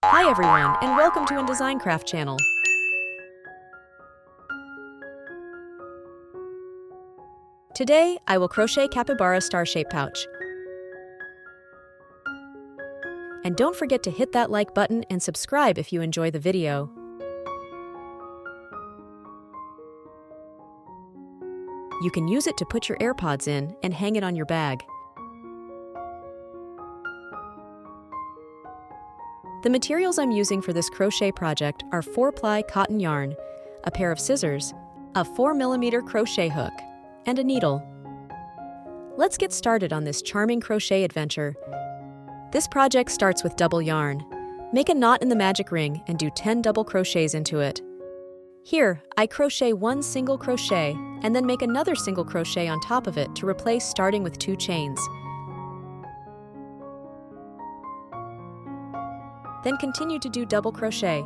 Hi everyone, and welcome to InDesign Craft channel. Today, I will crochet Capybara Star Pouch. And don't forget to hit that like button and subscribe if you enjoy the video. You can use it to put your AirPods in and hang it on your bag. The materials I'm using for this crochet project are 4-ply cotton yarn, a pair of scissors, a 4mm crochet hook, and a needle. Let's get started on this charming crochet adventure. This project starts with double yarn. Make a knot in the magic ring and do 10 double crochets into it. Here, I crochet one single crochet and then make another single crochet on top of it to replace starting with 2 chains. Then continue to do double crochet.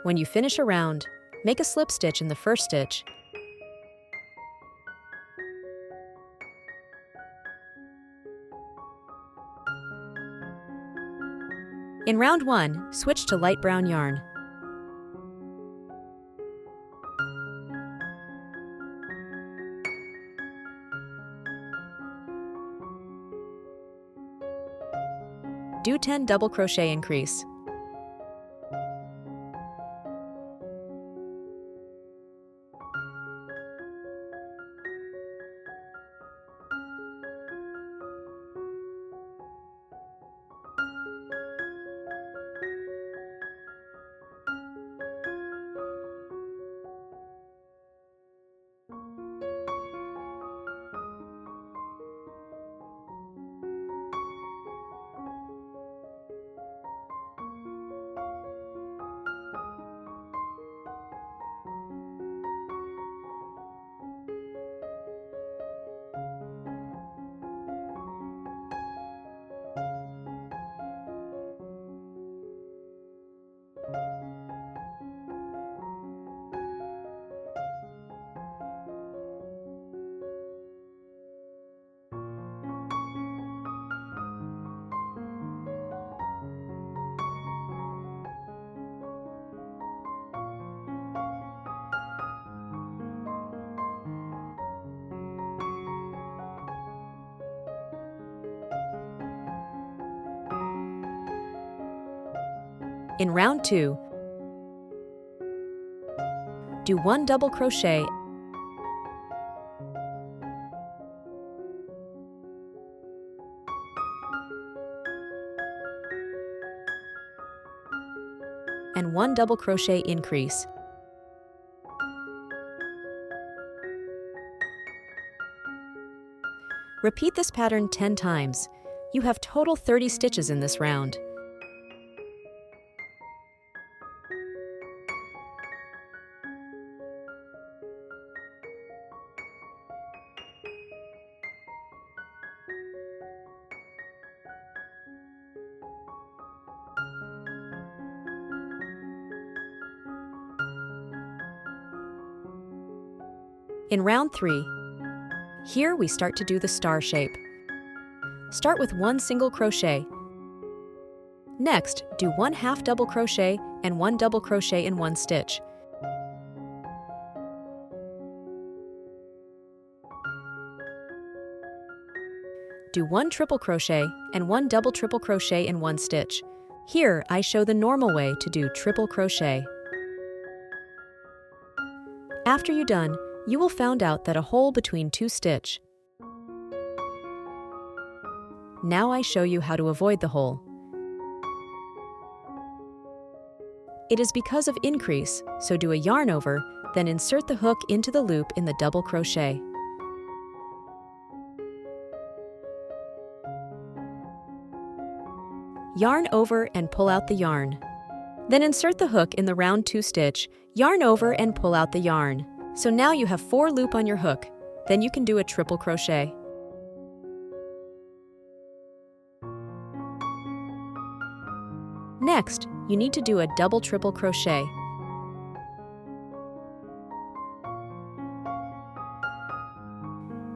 When you finish a round, make a slip stitch in the first stitch. In round 1, switch to light brown yarn. Do 10 double crochet increase. In round 2, do 1 double crochet and 1 double crochet increase. Repeat this pattern 10 times. You have total 30 stitches in this round. In round 3, here we start to do the star shape. Start with 1 single crochet. Next, do 1 half double crochet and 1 double crochet in 1 stitch. Do 1 triple crochet and 1 double triple crochet in 1 stitch. Here, I show the normal way to do triple crochet. After you're done, you will find out that a hole between 2 stitch. Now I show you how to avoid the hole. It is because of increase, so do a yarn over, then insert the hook into the loop in the double crochet. Yarn over and pull out the yarn. Then insert the hook in the round 2 stitch, yarn over and pull out the yarn. So now you have 4 loop on your hook. Then you can do a triple crochet. Next, you need to do a double triple crochet.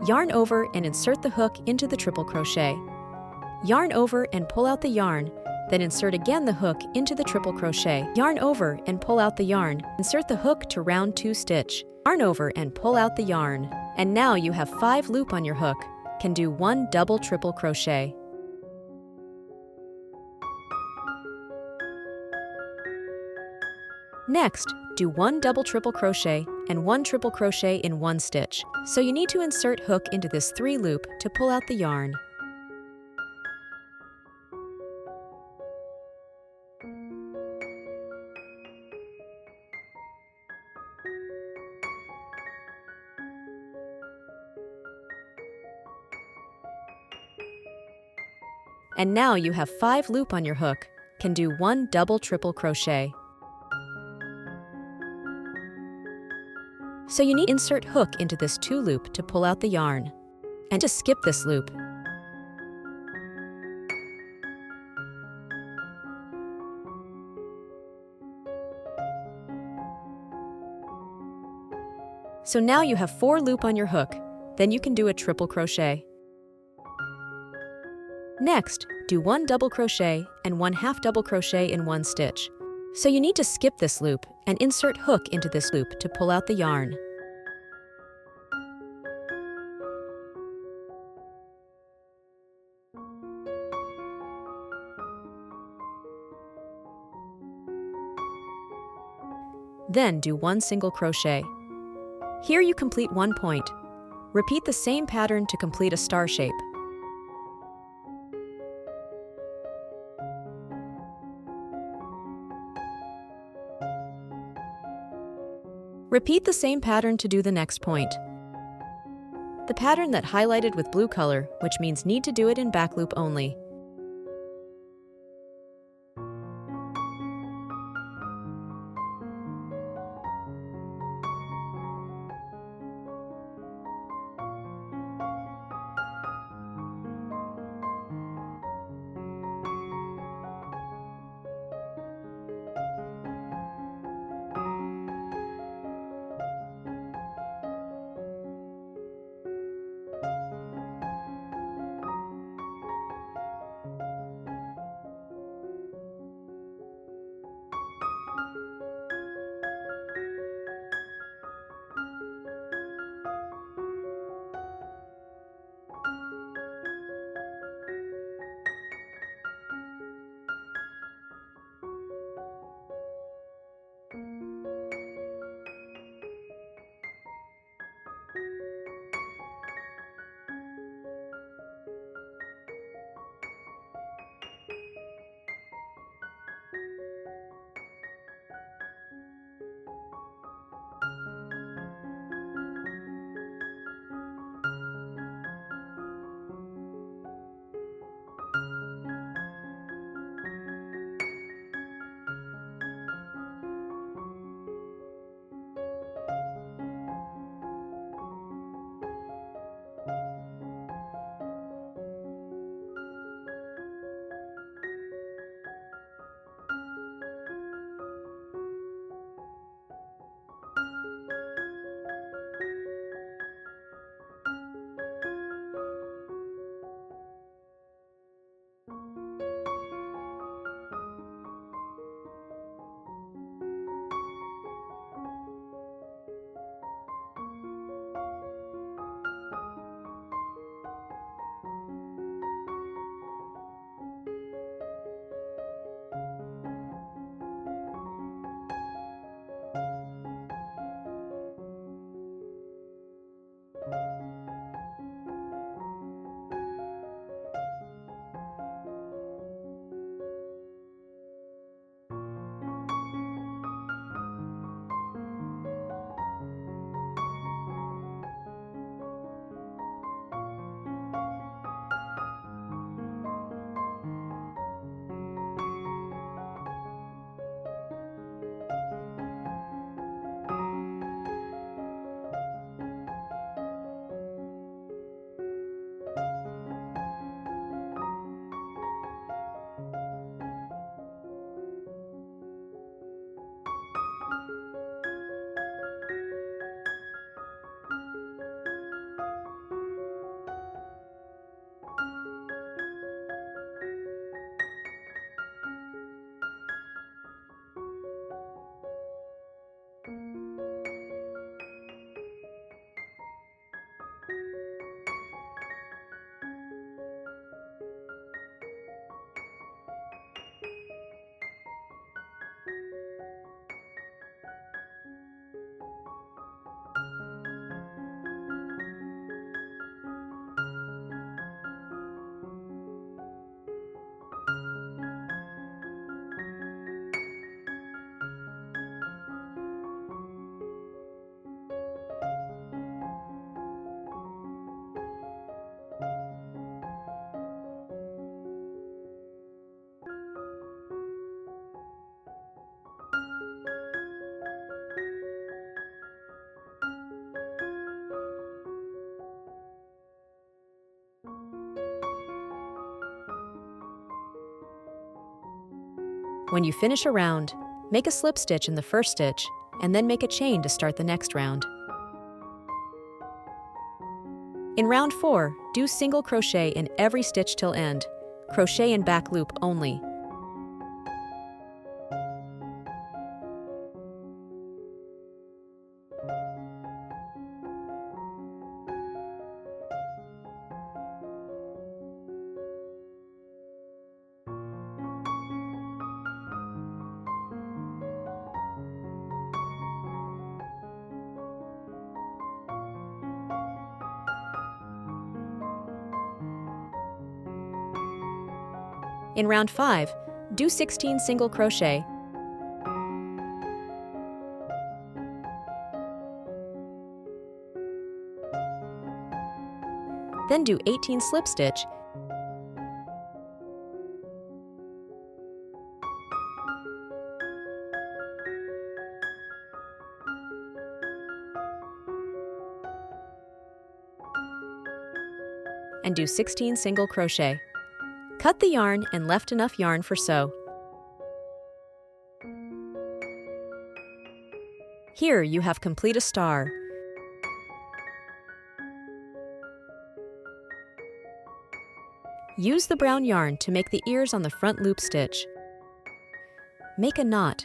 Yarn over and insert the hook into the triple crochet. Yarn over and pull out the yarn, then insert again the hook into the triple crochet. Yarn over and pull out the yarn. Insert the hook to round 2 stitch. Yarn over and pull out the yarn. And now you have 5 loop on your hook. Can do 1 double triple crochet. Next, do 1 double triple crochet and 1 triple crochet in 1 stitch. So you need to insert hook into this 3 loop to pull out the yarn. And now you have 5 loop on your hook. Can do 1 double triple crochet. So you need to insert hook into this 2 loop to pull out the yarn. And to skip this loop. So now you have 4 loop on your hook. Then you can do a triple crochet. Next, do 1 double crochet and 1 half double crochet in 1 stitch. So you need to skip this loop and insert hook into this loop to pull out the yarn. Then do 1 single crochet. Here you complete 1 point. Repeat the same pattern to complete a star shape. Repeat the same pattern to do the next point. The pattern that highlighted with blue color, which means need to do it in back loop only. When you finish a round, make a slip stitch in the first stitch and then make a chain to start the next round. In round 4, do single crochet in every stitch till end. Crochet in back loop only. In round 5, do 16 single crochet, then do 18 slip stitch, and do 16 single crochet. Cut the yarn and left enough yarn for sew. Here you have complete a star. Use the brown yarn to make the ears on the front loop stitch. Make a knot.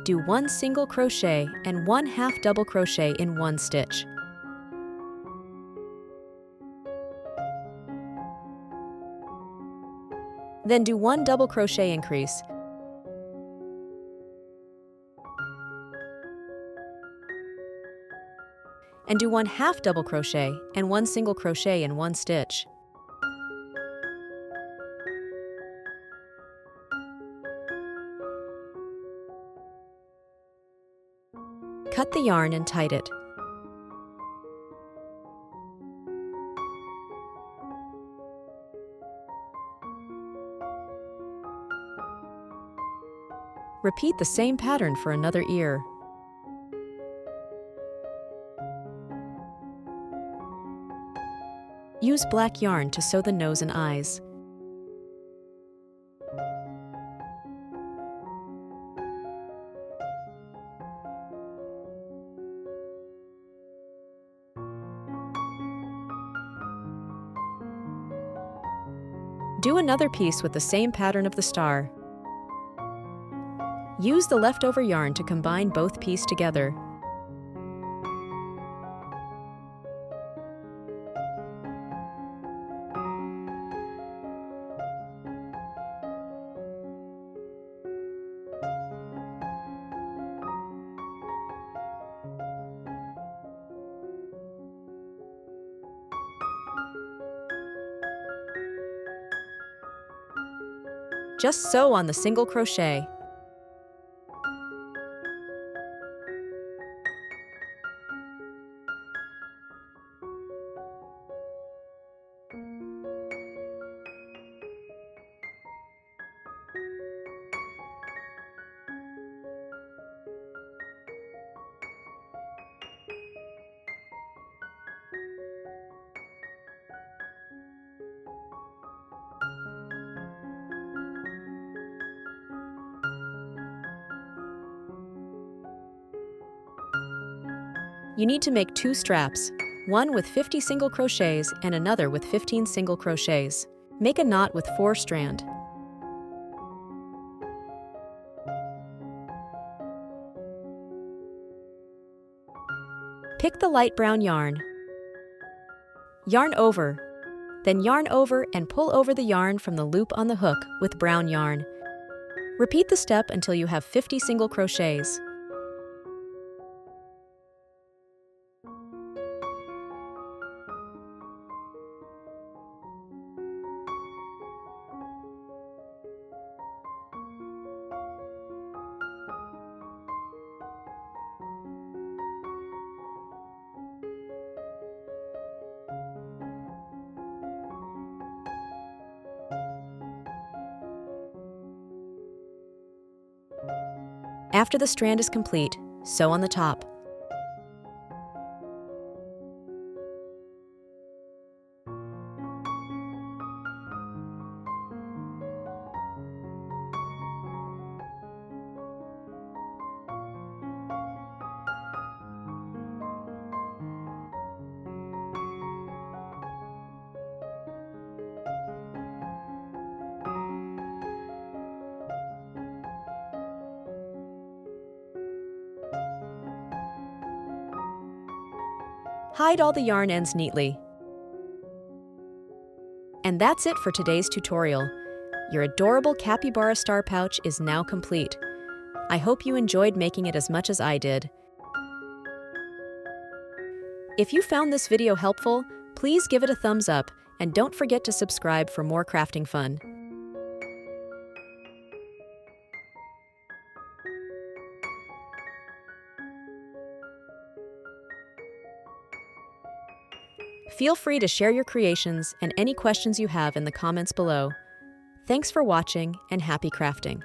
Do 1 single crochet and 1 half double crochet in one stitch. Then do 1 double crochet increase. And do 1 half double crochet and 1 single crochet in one stitch. Cut the yarn and tight it. Repeat the same pattern for another ear. Use black yarn to sew the nose and eyes. Do another piece with the same pattern of the star. Use the leftover yarn to combine both pieces together. Just sew on the single crochet. You need to make 2 straps, one with 50 single crochets and another with 15 single crochets. Make a knot with 4 strands. Pick the light brown yarn. Yarn over, then yarn over and pull over the yarn from the loop on the hook with brown yarn. Repeat the step until you have 50 single crochets. After the strand is complete, sew on the top. Hide all the yarn ends neatly. And that's it for today's tutorial. Your adorable Capybara Star Pouch is now complete. I hope you enjoyed making it as much as I did. If you found this video helpful, please give it a thumbs up and don't forget to subscribe for more crafting fun. Feel free to share your creations and any questions you have in the comments below. Thanks for watching and happy crafting!